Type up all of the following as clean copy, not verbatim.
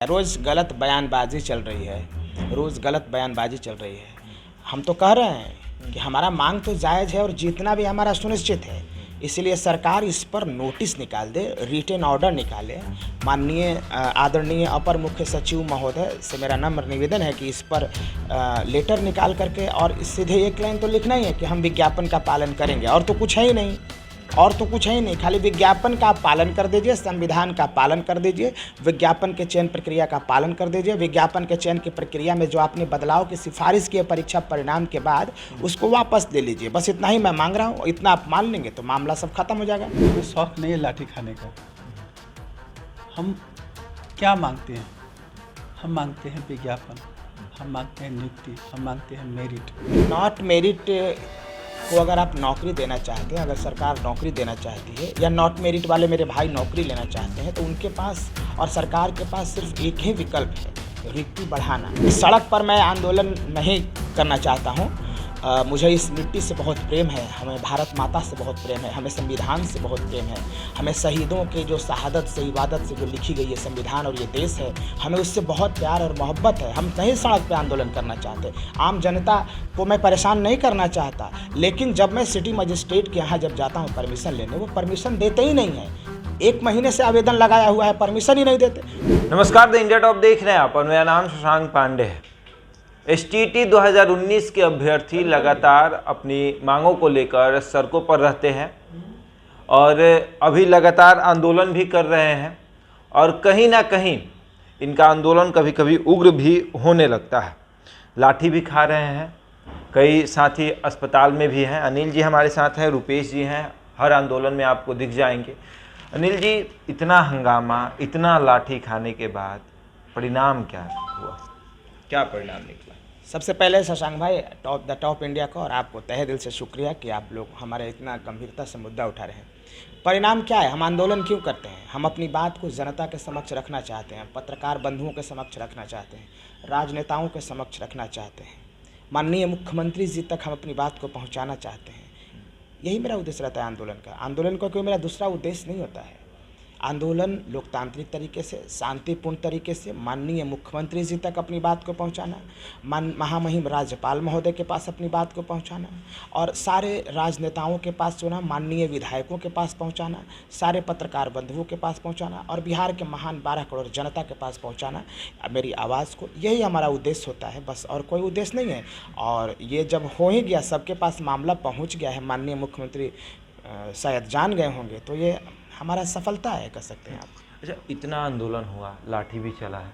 रोज़ गलत बयानबाजी चल रही है, रोज़ गलत बयानबाजी चल रही है। हम तो कह रहे हैं कि हमारा मांग तो जायज़ है और जीतना भी हमारा सुनिश्चित है। इसलिए सरकार इस पर नोटिस निकाल दे, रिटेन ऑर्डर निकाले। माननीय आदरणीय अपर मुख्य सचिव महोदय से मेरा नम्र निवेदन है कि इस पर लेटर निकाल करके और सीधे एक लाइन तो लिखना ही है कि हम विज्ञापन का पालन करेंगे। और तो कुछ है ही नहीं, खाली विज्ञापन का पालन कर दीजिए, संविधान का पालन कर दीजिए, विज्ञापन के चयन प्रक्रिया का पालन कर दीजिए। विज्ञापन के चयन की प्रक्रिया में जो आपने बदलाव की सिफारिश की है परीक्षा परिणाम के बाद, उसको वापस ले लीजिए। बस इतना ही मैं मांग रहा हूँ। इतना आप मान लेंगे तो मामला सब खत्म हो जाएगा। कोई शौक नहीं है लाठी खाने का। हम क्या मांगते हैं? हम मांगते हैं विज्ञापन, हम मांगते हैं नियुक्ति, हम मांगते हैं मेरिट। नॉट मेरिट को अगर आप नौकरी देना चाहते हैं, अगर सरकार नौकरी देना चाहती है या नॉट मेरिट वाले मेरे भाई नौकरी लेना चाहते हैं, तो उनके पास और सरकार के पास सिर्फ एक ही विकल्प है, रिक्ति बढ़ाना। इस सड़क पर मैं आंदोलन नहीं करना चाहता हूँ। मुझे इस मिट्टी से बहुत प्रेम है, हमें भारत माता से बहुत प्रेम है, हमें संविधान से बहुत प्रेम है, हमें शहीदों के जो शहादत से, इबादत से जो लिखी गई है संविधान और ये देश है, हमें उससे बहुत प्यार और मोहब्बत है। हम नहीं सड़क पे आंदोलन करना चाहते, आम जनता को मैं परेशान नहीं करना चाहता। लेकिन जब मैं सिटी मजिस्ट्रेट के यहाँ जब जाता हूँ परमिशन लेने, वो परमिशन देते ही नहीं है। 1 महीने से आवेदन लगाया हुआ है, परमिशन ही नहीं देते। नमस्कार, द इंडिया टॉप देख रहे हैं आप और मेरा नाम शशांक पांडे है। STT 2019 के अभ्यर्थी लगातार अपनी मांगों को लेकर सड़कों पर रहते हैं और अभी लगातार आंदोलन भी कर रहे हैं और कहीं ना कहीं इनका आंदोलन कभी कभी उग्र भी होने लगता है। लाठी भी खा रहे हैं, कई साथी अस्पताल में भी हैं। अनिल जी हमारे साथ हैं, रुपेश जी हैं, हर आंदोलन में आपको दिख जाएंगे। अनिल जी, इतना हंगामा, इतना लाठी खाने के बाद परिणाम क्या हुआ? क्या परिणाम निकला? सबसे पहले शशांक भाई, टॉप इंडिया को और आपको तहे दिल से शुक्रिया कि आप लोग हमारे इतना गंभीरता से मुद्दा उठा रहे हैं। परिणाम क्या है? हम आंदोलन क्यों करते हैं? हम अपनी बात को जनता के समक्ष रखना चाहते हैं, पत्रकार बंधुओं के समक्ष रखना चाहते हैं, राजनेताओं के समक्ष रखना चाहते हैं, माननीय मुख्यमंत्री जी तक हम अपनी बात को पहुँचाना चाहते हैं। यही मेरा उद्देश्य रहता है आंदोलन का। आंदोलन का कोई मेरा दूसरा उद्देश्य नहीं होता है। आंदोलन लोकतांत्रिक तरीके से, शांतिपूर्ण तरीके से माननीय मुख्यमंत्री जी तक अपनी बात को पहुंचाना, महामहिम राज्यपाल महोदय के पास अपनी बात को पहुंचाना और सारे राजनेताओं के पास जो ना माननीय विधायकों के पास पहुंचाना, सारे पत्रकार बंधुओं के पास पहुंचाना और बिहार के महान 12 करोड़ जनता के पास पहुंचाना मेरी आवाज़ को। यही हमारा उद्देश्य होता है, बस और कोई उद्देश्य नहीं है। और ये जब हो ही गया, सबके पास मामला पहुँच गया है, माननीय मुख्यमंत्री शायद जान गए होंगे, तो ये हमारा सफलता है, कह सकते हैं आप। अच्छा, इतना आंदोलन हुआ, लाठी भी चला है,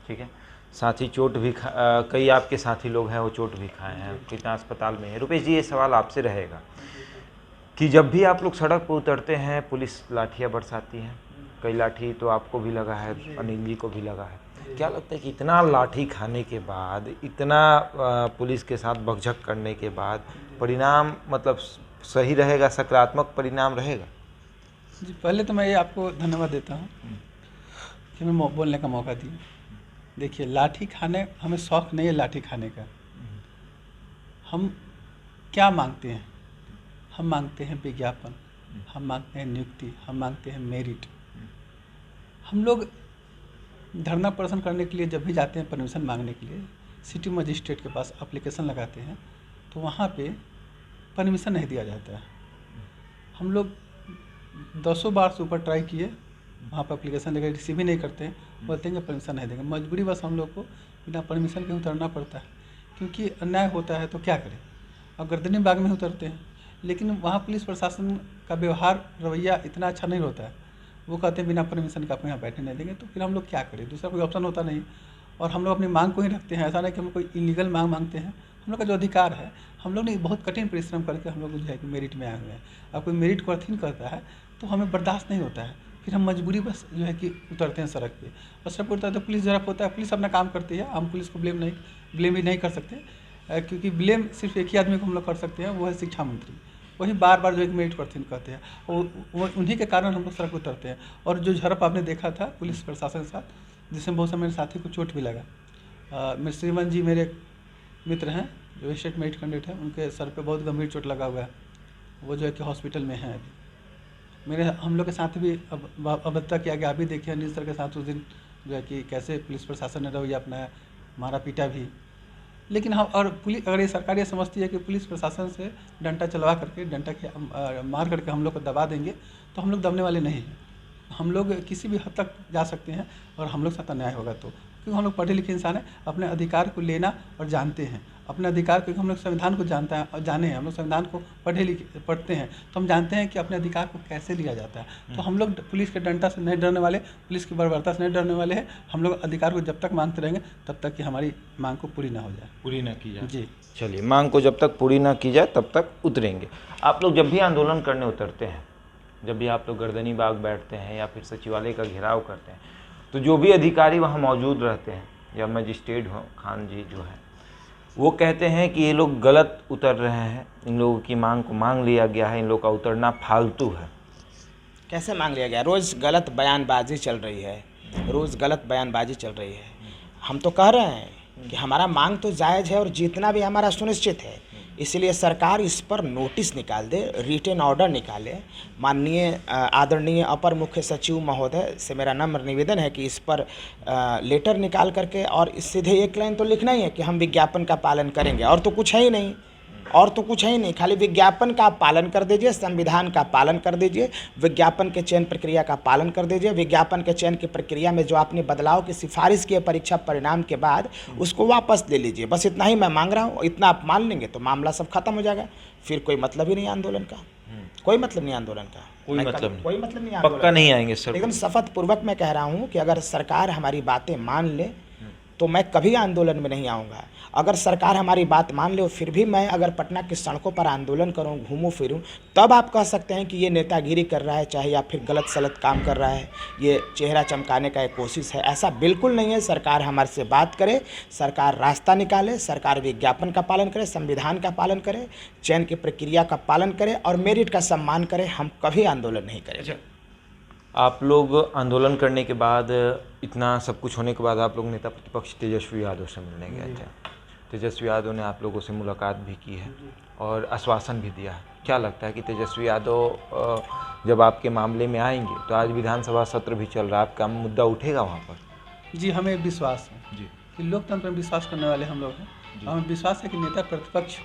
ठीक है, साथी चोट भी कई आपके साथी लोग हैं वो चोट भी खाए हैं, कितना अस्पताल में है। रुपेश जी, ये सवाल आपसे रहेगा कि जब भी आप लोग सड़क पर उतरते हैं पुलिस लाठियाँ बरसाती हैं, कई लाठी तो आपको भी लगा है, अनिल जी को भी लगा है। क्या लगता है कि इतना लाठी खाने के बाद, इतना पुलिस के साथ बकझक करने के बाद परिणाम मतलब सही रहेगा, सकारात्मक परिणाम रहेगा? जी, पहले तो मैं ये आपको धन्यवाद देता हूँ कि हमें बोलने का मौका दिया। देखिए, लाठी खाने, हमें शौक नहीं है लाठी खाने का। हम क्या मांगते हैं? हम मांगते हैं विज्ञापन, हम मांगते हैं नियुक्ति, हम मांगते हैं मेरिट। हम लोग धरना प्रदर्शन करने के लिए जब भी जाते हैं परमिशन मांगने के लिए, सिटी मजिस्ट्रेट के पास एप्लीकेशन लगाते हैं, तो वहाँ पे परमिशन नहीं दिया जाता है। हम लोग 200 बार से ऊपर ट्राई किए, वहाँ पर एप्लीकेशन लेकर रिसीव ही नहीं करते हैं, बोलते हैं कि परमिशन नहीं देंगे। मजबूरी बस हम लोग को बिना परमिशन के उतरना पड़ता है, क्योंकि अन्याय होता है तो क्या करें। अब गर्दनी बाग में उतरते हैं, लेकिन वहाँ पुलिस प्रशासन का व्यवहार, रवैया इतना अच्छा नहीं होता है। वो कहते हैं बिना परमिशन का आपको यहाँ बैठने नहीं देंगे, तो फिर हम लोग क्या करें? दूसरा कोई ऑप्शन होता नहीं। और हम लोग अपनी मांग को ही रखते हैं, ऐसा नहीं कि हम कोई इलीगल मांग मांगते हैं। हम लोग का जो अधिकार है, हम लोग ने बहुत कठिन परिश्रम करके हम लोग जो है कि मेरिट में आए हुए हैं। अब कोई मेरिट को अर्थहीन करता है तो हमें बर्दाश्त नहीं होता है, फिर हम मजबूरी बस जो है कि उतरते हैं सड़क पे। और सड़क पर उतरते तो पुलिस जरा होता है, पुलिस अपना काम करती है, हम पुलिस को ब्लेम भी नहीं कर सकते, क्योंकि ब्लेम सिर्फ एक ही आदमी को हम लोग कर सकते हैं, वो है शिक्षा मंत्री। वही बार बार जो है कि मेरिट को अर्थहीन करते हैं, और वो उन्हीं के कारण हम लोग सड़क पर उतरते हैं। और जो झड़प आपने देखा था पुलिस प्रशासन के साथ, जिसमें बहुत से मेरे साथी को चोट भी लगा। मेरे श्रीमान जी मेरे मित्र हैं जो स्टेट मेरिट कैंडिडेट हैं, उनके सर पे बहुत गंभीर चोट लगा हुआ है, वो जो है कि हॉस्पिटल में हैं अभी। हम लोग के साथ भी अब अभद्रता किया गया। अभी देखिए अनिल सर के साथ उस दिन जो है कि कैसे पुलिस प्रशासन ने रवैया अपनाया, मारा पीटा भी। लेकिन हम और पुलिस, अगर ये सरकार ये समझती है कि पुलिस प्रशासन से डंडा चलवा करके, डंडा के मार करके हम लोग को दबा देंगे, तो हम लोग दबने वाले नहीं हैं। हम लोग किसी भी हद तक जा सकते हैं और हम लोग साथ अन्याय होगा तो, क्योंकि हम लोग पढ़े लिखे इंसान हैं, अपने अधिकार को लेना और जानते हैं अपने अधिकार, क्योंकि हम लोग संविधान को जानता है और जाने हैं, हम लोग संविधान को पढ़ते हैं, तो हम जानते हैं कि अपने अधिकार को कैसे लिया जाता है। तो हम लोग पुलिस के डंडा से नहीं डरने वाले, पुलिस की बर्बरता से नहीं डरने वाले हैं। हम लोग अधिकार को जब तक मांगते रहेंगे तब तक कि हमारी मांग को पूरी ना हो जाए, पूरी ना की जाए। जी चलिए, मांग को जब तक पूरी ना की जाए तब तक उतरेंगे। आप लोग जब भी आंदोलन करने उतरते हैं, जब भी आप लोग गर्दनी बाग बैठते हैं या फिर सचिवालय का घेराव करते हैं, तो जो भी अधिकारी वहाँ मौजूद रहते हैं या मजिस्ट्रेट खान जी जो है, वो कहते हैं कि ये लोग गलत उतर रहे हैं, इन लोगों की मांग को मांग लिया गया है, इन लोगों का उतरना फालतू है। कैसे मांग लिया गया? रोज़ गलत बयानबाजी चल रही है, रोज़ गलत बयानबाजी चल रही है। हम तो कह रहे हैं कि हमारा मांग तो जायज़ है और जीतना भी हमारा सुनिश्चित है, इसलिए सरकार इस पर नोटिस निकाल दे, रिटेन ऑर्डर निकाले। माननीय आदरणीय अपर मुख्य सचिव महोदय से मेरा नम्र निवेदन है कि इस पर लेटर निकाल करके, और इस सीधे एक लाइन तो लिखना ही है कि हम विज्ञापन का पालन करेंगे, और तो कुछ है ही नहीं, और तो कुछ है ही नहीं, खाली विज्ञापन का पालन कर दीजिए, संविधान का पालन कर दीजिए, विज्ञापन के चयन प्रक्रिया का पालन कर दीजिए, विज्ञापन के चयन की प्रक्रिया में जो आपने बदलाव की सिफारिश की है परीक्षा परिणाम के बाद, उसको वापस ले लीजिए। बस इतना ही मैं मांग रहा हूँ, इतना आप मान लेंगे तो मामला सब खत्म हो जाएगा, फिर कोई मतलब ही नहीं आंदोलन का, कोई मतलब नहीं आंदोलन का, कोई मतलब नहीं, कोई मतलब नहीं, पक्का नहीं आएंगे सर। एकदम शपथ पूर्वक मैं कह रहा हूँ कि अगर सरकार हमारी बातें मान ले तो मैं कभी आंदोलन में नहीं आऊँगा। अगर सरकार हमारी बात मान ले, फिर भी मैं अगर पटना की सड़कों पर आंदोलन करूं, घूमूं फिरूं, तब आप कह सकते हैं कि ये नेतागिरी कर रहा है, चाहे या फिर गलत सलत काम कर रहा है, ये चेहरा चमकाने का एक कोशिश है। ऐसा बिल्कुल नहीं है। सरकार हमारे से बात करे, सरकार रास्ता निकाले, सरकार विज्ञापन का पालन करे, संविधान का पालन करे, चयन की प्रक्रिया का पालन करे और मेरिट का सम्मान करे। हम कभी आंदोलन नहीं करेंगे। आप लोग आंदोलन करने के बाद, इतना सब कुछ होने के बाद, आप लोग नेता प्रतिपक्ष तेजस्वी यादव से मिलने गए थे। तेजस्वी यादव ने आप लोगों से मुलाकात भी की है और आश्वासन भी दिया है। क्या लगता है कि तेजस्वी यादव जब आपके मामले में आएंगे तो आज विधानसभा सत्र भी चल रहा है, आपका मुद्दा उठेगा वहाँ पर? जी, हमें विश्वास है जी कि लोकतंत्र में विश्वास करने वाले हम लोग हैं। हमें विश्वास है कि नेता प्रतिपक्ष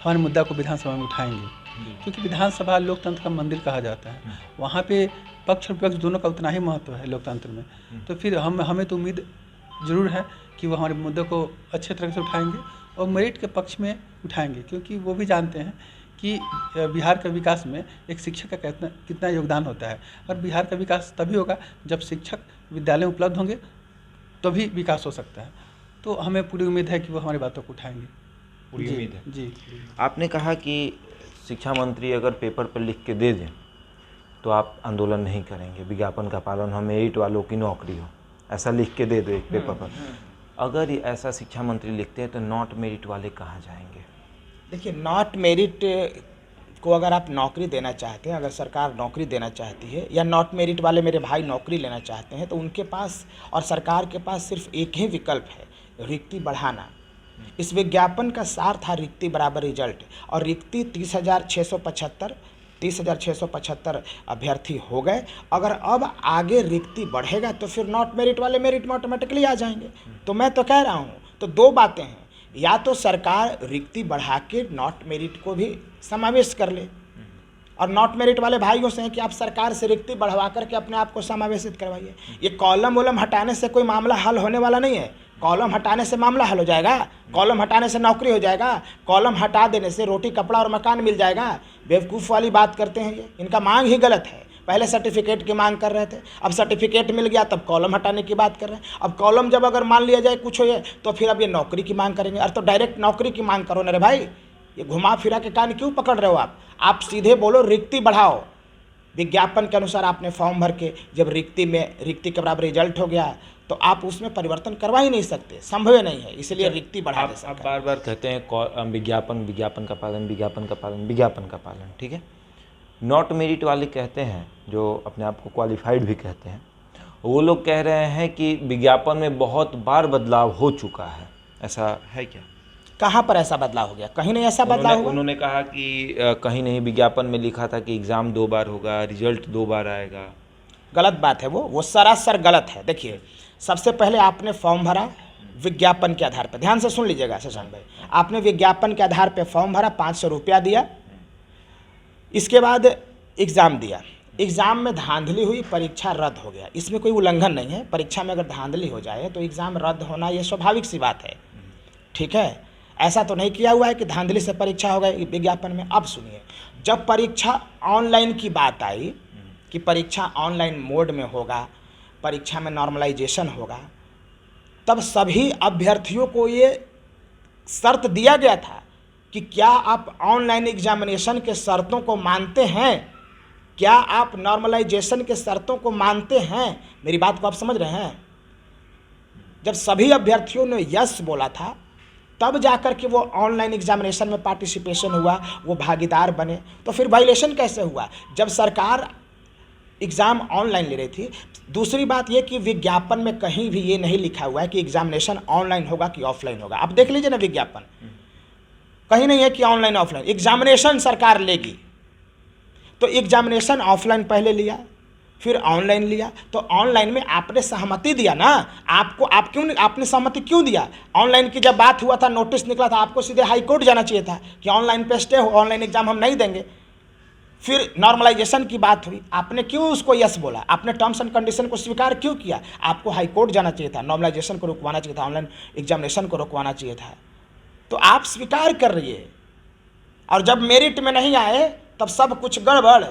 हमारे मुद्दा को विधानसभा में उठाएंगे, क्योंकि विधानसभा लोकतंत्र का मंदिर कहा जाता है। वहाँ पे पक्ष और विपक्ष दोनों का उतना ही महत्व है लोकतंत्र में। तो फिर हमें तो उम्मीद ज़रूर है कि वो हमारे मुद्दे को अच्छे तरह से उठाएंगे और मेरिट के पक्ष में उठाएंगे, क्योंकि वो भी जानते हैं कि बिहार के विकास में एक शिक्षक का कितना योगदान होता है। और बिहार का विकास तभी होगा जब शिक्षक विद्यालय में उपलब्ध होंगे, तभी विकास हो सकता है। तो हमें पूरी उम्मीद है कि वो हमारी बातों को उठाएंगे। पूरी उम्मीद है जी। आपने कहा कि शिक्षा मंत्री अगर पेपर पर लिख के दे दें तो आप आंदोलन नहीं करेंगे, विज्ञापन का पालन हो, मेरिट वालों की नौकरी हो, ऐसा लिख के दे दो एक पेपर पर। अगर ऐसा शिक्षा मंत्री लिखते हैं तो नॉट मेरिट वाले कहाँ जाएंगे? देखिए, नॉट मेरिट को अगर आप नौकरी देना चाहते हैं, अगर सरकार नौकरी देना चाहती है, या नॉट मेरिट वाले मेरे भाई नौकरी लेना चाहते हैं, तो उनके पास और सरकार के पास सिर्फ एक ही विकल्प है, रिक्ति बढ़ाना। इस विज्ञापन का सार था रिक्ति बराबर रिजल्ट, और रिक्ति 30,675 अभ्यर्थी हो गए। अगर अब आगे रिक्ति बढ़ेगा तो फिर नॉट मेरिट वाले मेरिट में ऑटोमेटिकली आ जाएंगे। तो मैं तो कह रहा हूँ, तो दो बातें हैं, या तो सरकार रिक्ति बढ़ा के नॉट मेरिट को भी समावेश कर ले, और नॉट मेरिट वाले भाइयों से हैं कि आप सरकार से रिक्ति बढ़वा करके अपने आप को समावेशित करवाइए। ये कॉलम वॉलम हटाने से कोई मामला हल होने वाला नहीं है। कॉलम हटाने से मामला हल हो जाएगा? कॉलम हटाने से नौकरी हो जाएगा? कॉलम हटा देने से रोटी कपड़ा और मकान मिल जाएगा? बेवकूफ़ वाली बात करते हैं ये, इनका मांग ही गलत है। पहले सर्टिफिकेट की मांग कर रहे थे, अब सर्टिफिकेट मिल गया तब कॉलम हटाने की बात कर रहे हैं। अब कॉलम जब अगर मान लिया जाए कुछ हो जाए तो फिर अब ये नौकरी की मांग करेंगे। अरे तो डायरेक्ट नौकरी की मांग करो ना रे भाई, ये घुमा फिरा के कान क्यों पकड़ रहे हो आप सीधे बोलो रिक्ति बढ़ाओ। विज्ञापन के अनुसार आपने फॉर्म भर के जब रिक्ति के बराबर रिजल्ट हो गया तो आप उसमें परिवर्तन करवा ही नहीं सकते, संभव नहीं है, इसलिए रिक्ति बढ़ा दे सकते हैं। आप बार बार कहते हैं विज्ञापन का पालन, ठीक है। नॉट मेरिट वाले कहते हैं, जो अपने आप को क्वालिफाइड भी कहते हैं, वो लोग कह रहे हैं कि विज्ञापन में बहुत बार बदलाव हो चुका है। ऐसा है क्या? कहाँ पर ऐसा बदलाव हो गया? कहीं नहीं ऐसा बदलाव हुआ। उन्होंने कहा कि कहीं नहीं, विज्ञापन में लिखा था कि एग्ज़ाम 2 बार होगा, रिजल्ट 2 बार आएगा। गलत बात है वो सरासर गलत है। देखिए, सबसे पहले आपने फॉर्म भरा विज्ञापन के आधार पर, ध्यान से सुन लीजिएगा शशांक भाई, आपने विज्ञापन के आधार पर फॉर्म भरा, 500 रुपया दिया, इसके बाद एग्ज़ाम दिया, एग्ज़ाम में धांधली हुई, परीक्षा रद्द हो गया। इसमें कोई उल्लंघन नहीं है, परीक्षा में अगर धांधली हो जाए तो एग्ज़ाम रद्द होना ये स्वाभाविक सी बात है, ठीक है। ऐसा तो नहीं किया हुआ है कि धांधली से परीक्षा हो गई विज्ञापन में। अब सुनिए, जब परीक्षा ऑनलाइन की बात आई कि परीक्षा ऑनलाइन मोड में होगा, परीक्षा में नॉर्मलाइजेशन होगा, तब सभी अभ्यर्थियों को ये शर्त दिया गया था कि क्या आप ऑनलाइन एग्जामिनेशन के शर्तों को मानते हैं, क्या आप नॉर्मलाइजेशन के शर्तों को मानते हैं। मेरी बात को आप समझ रहे हैं। जब सभी अभ्यर्थियों ने यस बोला था तब जाकर के वो ऑनलाइन एग्जामिनेशन में पार्टिसिपेशन हुआ, वो भागीदार बने। तो फिर वायलेशन कैसे हुआ जब सरकार एग्ज़ाम ऑनलाइन ले रही थी। दूसरी बात ये कि विज्ञापन में कहीं भी ये नहीं लिखा हुआ है कि एग्जामिनेशन ऑनलाइन होगा कि ऑफलाइन होगा। आप देख लीजिए ना, विज्ञापन कहीं नहीं है कि ऑनलाइन ऑफलाइन, एग्जामिनेशन सरकार लेगी। तो एग्जामिनेशन ऑफलाइन पहले लिया, फिर ऑनलाइन लिया। तो ऑनलाइन में आपने सहमति दिया ना, आप क्यों आपने सहमति क्यों दिया। ऑनलाइन की जब बात हुआ था, नोटिस निकला था, आपको सीधे हाई कोर्ट जाना चाहिए था कि ऑनलाइन पे स्टे हो, ऑनलाइन एग्जाम हम नहीं देंगे। फिर नॉर्मलाइजेशन की बात हुई, आपने क्यों उसको यस बोला, आपने टर्म्स एंड कंडीशन को स्वीकार क्यों किया। आपको हाई कोर्ट जाना चाहिए था, नॉर्मलाइजेशन को रुकवाना चाहिए था, ऑनलाइन एग्जामिनेशन को रुकवाना चाहिए था। तो आप स्वीकार कर रहिए, और जब मेरिट में नहीं आए तब सब कुछ गड़बड़।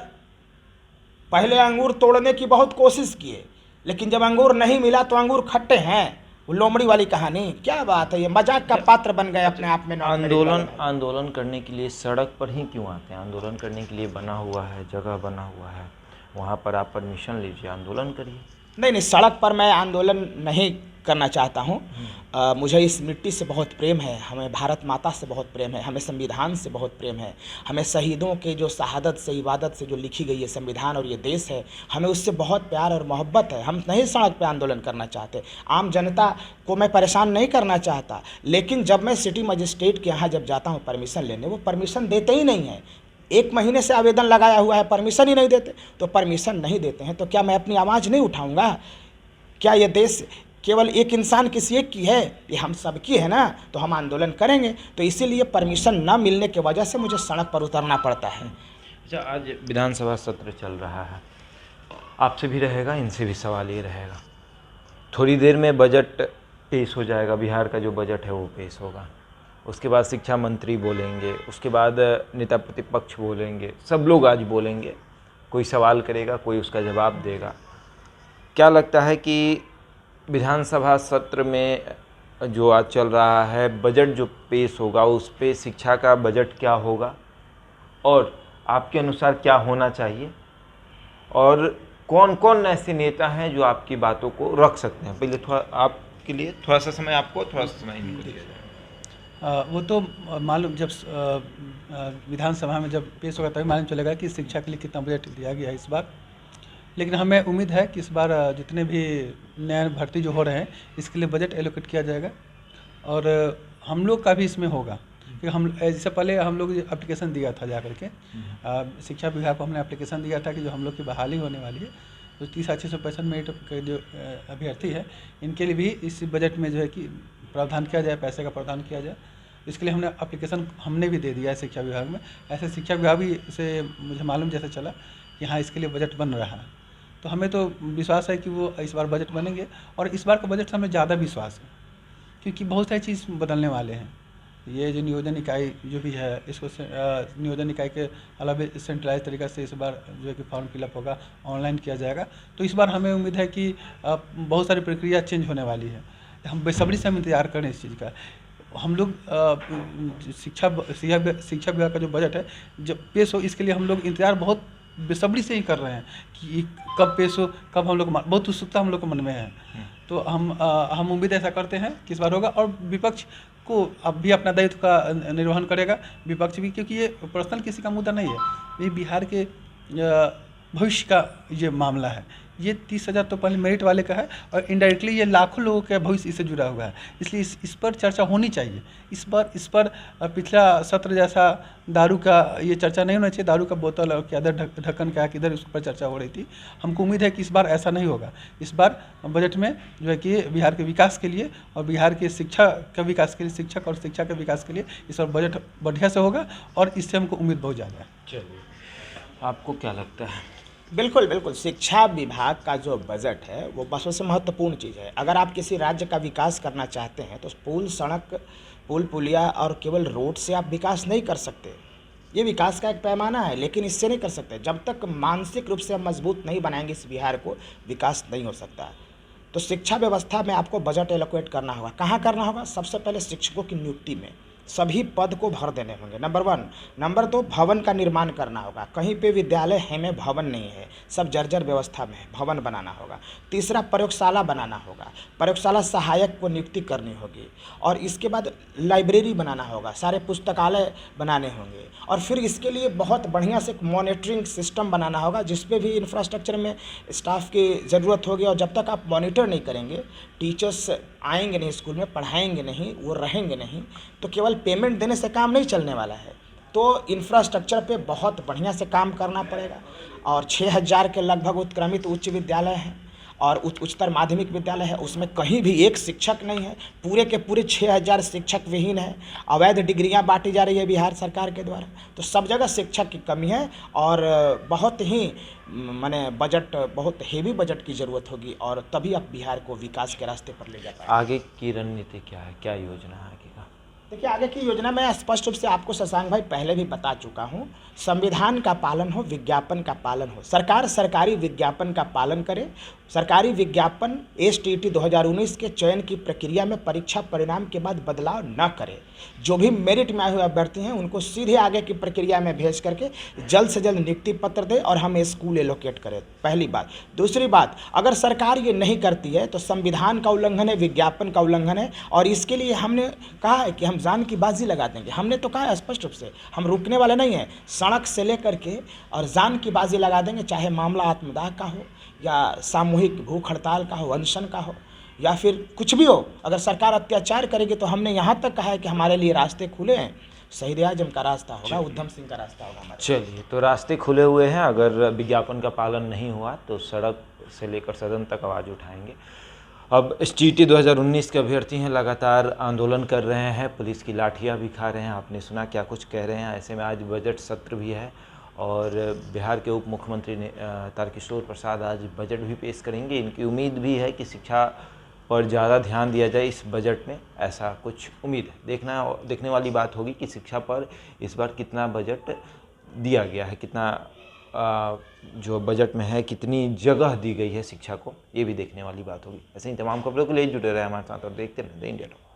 पहले अंगूर तोड़ने की बहुत कोशिश किए, लेकिन जब अंगूर नहीं मिला तो अंगूर खट्टे हैं। वो लोमड़ी वाली कहानी, क्या बात है, ये मजाक का पात्र बन गए अपने आप में। आंदोलन करने के लिए सड़क पर ही क्यों आते हैं। आंदोलन करने के लिए बना हुआ है, जगह बना हुआ है, वहाँ पर आप परमिशन लीजिए, आंदोलन करिए। नहीं, सड़क पर मैं आंदोलन नहीं करना चाहता हूँ। मुझे इस मिट्टी से बहुत प्रेम है, हमें भारत माता से बहुत प्रेम है, हमें संविधान से बहुत प्रेम है, हमें शहीदों के जो शहादत से, इबादत से जो लिखी गई है संविधान और ये देश है, हमें उससे बहुत प्यार और मोहब्बत है। हम नहीं सड़क पे आंदोलन करना चाहते, आम जनता को मैं परेशान नहीं करना चाहता। लेकिन जब मैं सिटी मजिस्ट्रेट के यहाँ जब जाता हूँ परमिशन लेने, वो परमिशन देते ही नहीं है। 1 महीने से आवेदन लगाया हुआ है, परमिशन ही नहीं देते। तो परमिशन नहीं देते हैं तो क्या मैं अपनी आवाज़ नहीं उठाऊँगा। क्या ये देश केवल एक इंसान किसी एक की है, ये हम सब की है ना। तो हम आंदोलन करेंगे। तो इसीलिए परमिशन न मिलने की वजह से मुझे सड़क पर उतरना पड़ता है। अच्छा, आज विधानसभा सत्र चल रहा है, आपसे भी रहेगा, इनसे भी सवाल ये रहेगा। थोड़ी देर में बजट पेश हो जाएगा, बिहार का जो बजट है वो पेश होगा। उसके बाद शिक्षा मंत्री बोलेंगे, उसके बाद नेता प्रतिपक्ष बोलेंगे, सब लोग आज बोलेंगे। कोई सवाल करेगा, कोई उसका जवाब देगा। क्या लगता है कि विधानसभा सत्र में जो आज चल रहा है, बजट जो पेश होगा, उस पे शिक्षा का बजट क्या होगा और आपके अनुसार क्या होना चाहिए, और कौन कौन ऐसे नेता हैं जो आपकी बातों को रख सकते हैं। पहले थोड़ा आपके लिए थोड़ा सा समय, आपको थोड़ा सा समय इनको दिया जाए। वो तो मालूम, जब विधानसभा में जब पेश होगा तभी मालूम चलेगा कि शिक्षा के लिए कितना बजट दिया गया है इस बार। लेकिन हमें उम्मीद है कि इस बार जितने भी नए भर्ती जो हो रहे हैं इसके लिए बजट एलोकेट किया जाएगा, और हम लोग का भी इसमें होगा। क्योंकि हम इससे पहले हम लोग एप्लीकेशन दिया था, जा करके शिक्षा विभाग को हमने एप्लीकेशन दिया था कि जो हम लोग की बहाली होने वाली है, तो 30,665 मेरिट के जो अभ्यर्थी है, इनके लिए भी इस बजट में जो है कि प्रावधान किया जाए, पैसे का प्रावधान किया जाए। इसके लिए हमने एप्लीकेशन हमने भी दे दिया है शिक्षा विभाग में। ऐसे शिक्षा विभाग भी से मुझे मालूम जैसे चला कि हाँ, इसके लिए बजट बन रहा है। तो हमें तो विश्वास है कि वो इस बार बजट बनेंगे, और इस बार का बजट से हमें ज़्यादा विश्वास है क्योंकि बहुत सारी चीज़ बदलने वाले हैं। ये जो नियोजन इकाई जो भी है, इसको नियोजन इकाई के अलावा सेंट्रलाइज तरीक़ा से इस बार जो है कि फॉर्म फिलअप होगा, ऑनलाइन किया जाएगा। तो इस बार हमें उम्मीद है कि बहुत सारी प्रक्रिया चेंज होने वाली है। हम बेसब्री से हम इंतजार करें इस चीज़ का। हम लोग शिक्षा विभाग का जो बजट है जब पेश हो, इसके लिए हम लोग इंतजार बहुत बेसब्री से ही कर रहे हैं कि कब पेश हो, कब हम लोग, बहुत उत्सुकता हम लोग के मन में है। तो हम उम्मीद ऐसा करते हैं कि इस बार होगा, और विपक्ष को अब भी अपना दायित्व का निर्वहन करेगा, विपक्ष भी, क्योंकि ये पर्सनल किसी का मुद्दा नहीं है, ये बिहार के भविष्य का ये मामला है। ये 30,000 तो पहले मेरिट वाले का है, और इनडायरेक्टली ये लाखों लोगों का भविष्य इससे जुड़ा हुआ है। इसलिए इस पर चर्चा होनी चाहिए। इस पर पिछला सत्र जैसा दारू का ये चर्चा नहीं होना चाहिए, दारू का बोतल और किधर ढक्कन क्या किधर, उस पर चर्चा हो रही थी। हमको उम्मीद है कि इस बार ऐसा नहीं होगा। इस बार बजट में जो है कि बिहार के विकास के लिए और बिहार के शिक्षा का विकास के लिए, शिक्षक और शिक्षा के विकास के लिए इस बार बजट बढ़िया से होगा, और इससे हमको उम्मीद बहुत ज़्यादा है। चलिए, आपको क्या लगता है? बिल्कुल बिल्कुल, शिक्षा विभाग का जो बजट है वो सबसे महत्वपूर्ण चीज़ है। अगर आप किसी राज्य का विकास करना चाहते हैं तो पुल, सड़क, पुल पुलिया और केवल रोड से आप विकास नहीं कर सकते। ये विकास का एक पैमाना है, लेकिन इससे नहीं कर सकते। जब तक मानसिक रूप से हम मजबूत नहीं बनाएंगे इस बिहार को, विकास नहीं हो सकता। तो शिक्षा व्यवस्था में आपको बजट एलोकेट करना होगा। कहाँ करना होगा? सबसे पहले शिक्षकों की नियुक्ति में सभी पद को भर देने होंगे, नंबर 1। नंबर 2, भवन का निर्माण करना होगा। कहीं पे विद्यालय है में भवन नहीं है, सब जर्जर व्यवस्था में है, भवन बनाना होगा। तीसरा, प्रयोगशाला बनाना होगा, प्रयोगशाला सहायक को नियुक्ति करनी होगी। और इसके बाद लाइब्रेरी बनाना होगा, सारे पुस्तकालय बनाने होंगे। और फिर इसके लिए बहुत बढ़िया से मॉनिटरिंग सिस्टम बनाना होगा, जिस पे भी इंफ्रास्ट्रक्चर में स्टाफ की ज़रूरत होगी। और जब तक आप मॉनिटर नहीं करेंगे, टीचर्स आएंगे नहीं स्कूल में, पढ़ाएंगे नहीं, वो रहेंगे नहीं, तो केवल पेमेंट देने से काम नहीं चलने वाला है। तो इंफ्रास्ट्रक्चर पे बहुत बढ़िया से काम करना पड़ेगा। और 6,000 के लगभग उत्क्रमित उच्च विद्यालय हैं और उच्चतर माध्यमिक विद्यालय है, उसमें कहीं भी एक शिक्षक नहीं है। पूरे के पूरे 6,000 शिक्षक विहीन है। अवैध डिग्रियां बांटी जा रही है बिहार सरकार के द्वारा। तो सब जगह शिक्षक की कमी है और बहुत ही माने बजट, बहुत हेवी बजट की ज़रूरत होगी, और तभी आप बिहार को विकास के रास्ते पर ले जा पाएंगे। आगे की रणनीति क्या है, क्या योजना है आगे का? देखिए, आगे की योजना मैं स्पष्ट रूप से आपको शशांक भाई पहले भी बता चुका हूँ। संविधान का पालन हो, विज्ञापन का पालन हो। सरकार सरकारी विज्ञापन का पालन करे। सरकारी विज्ञापन STT 2019 के चयन की प्रक्रिया में परीक्षा परिणाम के बाद बदलाव न करे। जो भी मेरिट में आए हुए अभ्यर्थी हैं उनको सीधे आगे की प्रक्रिया में भेज करके जल्द से जल्द नियुक्ति पत्र दे और हम स्कूल एलोकेट करें, पहली बात। दूसरी बात, अगर सरकार ये नहीं करती है तो संविधान का उल्लंघन है, विज्ञापन का उल्लंघन है, और इसके लिए हमने कहा है कि हम जान की बाजी लगा देंगे। हमने तो कहा है स्पष्ट रूप से, हम रुकने वाले नहीं हैं। सड़क से लेकर के और जान की बाजी लगा देंगे, चाहे मामला आत्मदाह का हो या सामूहिक भूख हड़ताल का हो, अनशन का हो, या फिर कुछ भी हो। अगर सरकार अत्याचार करेगी तो हमने यहाँ तक कहा है कि हमारे लिए रास्ते खुले हैं। शहीद आजम का रास्ता होगा, उधम सिंह का रास्ता होगा हमारे। चलिए, तो रास्ते खुले हुए हैं। अगर विज्ञापन का पालन नहीं हुआ तो सड़क से लेकर सदन तक आवाज़ उठाएंगे। अब STT 2019 के अभ्यर्थी हैं, लगातार आंदोलन कर रहे हैं, पुलिस की लाठियां भी खा रहे हैं। आपने सुना क्या कुछ कह रहे हैं। ऐसे में आज बजट सत्र भी है और बिहार के उप मुख्यमंत्री तारकिशोर प्रसाद आज बजट भी पेश करेंगे। इनकी उम्मीद भी है कि शिक्षा पर ज़्यादा ध्यान दिया जाए इस बजट में, ऐसा कुछ उम्मीद है। देखने वाली बात होगी कि शिक्षा पर इस बार कितना बजट दिया गया है, कितना जो बजट में है कितनी जगह दी गई है शिक्षा को, ये भी देखने वाली बात होगी। ऐसे ही तमाम खबरों के लिए जुड़े रहे हमारे साथ और देखते रहें इंडिया टॉक।